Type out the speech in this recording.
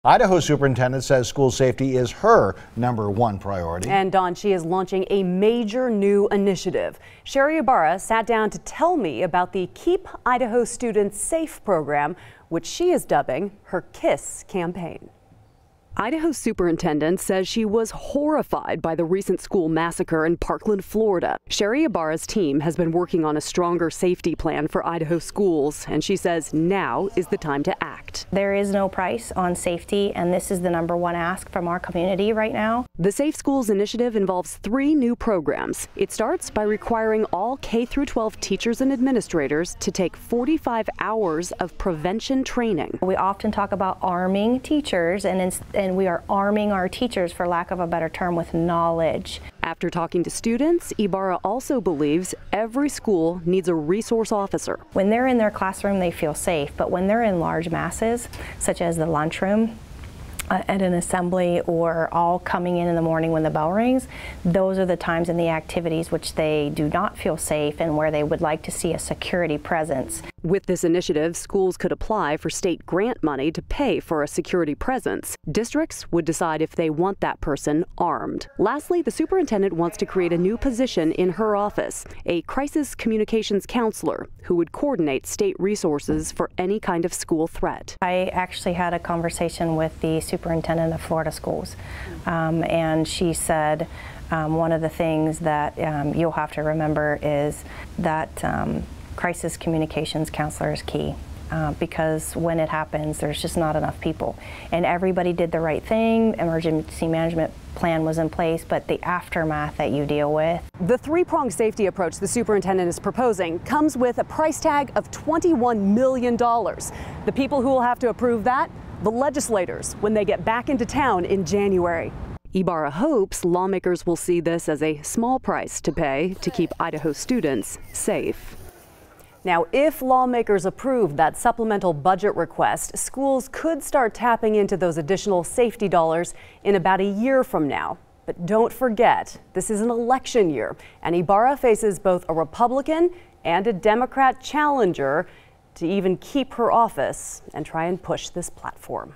Idaho superintendent says school safety is her #1 priority. And Dawn, she is launching a major new initiative. Sherri Ybarra sat down to tell me about the Keep Idaho Students Safe program, which she is dubbing her KISS campaign. Idaho superintendent says she was horrified by the recent school massacre in Parkland, Florida. Sherri Ybarra's team has been working on a stronger safety plan for Idaho schools, and she says now is the time to act. There is no price on safety, and this is the #1 ask from our community right now. The Safe Schools initiative involves 3 new programs. It starts by requiring all K-12 teachers and administrators to take 45 hours of prevention training. We often talk about arming teachers, and we are arming our teachers, for lack of a better term, with knowledge. After talking to students, Ybarra also believes every school needs a resource officer. When they're in their classroom, they feel safe, but when they're in large masses, such as the lunchroom, at an assembly, or all coming in the morning when the bell rings, those are the times in the activities which they do not feel safe and where they would like to see a security presence. With this initiative, schools could apply for state grant money to pay for a security presence. Districts would decide if they want that person armed. Lastly, the superintendent wants to create a new position in her office, a crisis communications counselor who would coordinate state resources for any kind of school threat. I actually had a conversation with the superintendent of Florida schools, and she said one of the things that you'll have to remember is that crisis communications counselor is key, because when it happens, there's just not enough people. And everybody did the right thing. Emergency management plan was in place, but the aftermath that you deal with. The 3-pronged safety approach the superintendent is proposing comes with a price tag of $21 million. The people who will have to approve that? The legislators, when they get back into town in January. Ybarra hopes lawmakers will see this as a small price to pay to keep Idaho students safe. Now, if lawmakers approve that supplemental budget request, schools could start tapping into those additional safety dollars in about a year from now. But don't forget, this is an election year, and Ybarra faces both a Republican and a Democrat challenger to even keep her office and try and push this platform.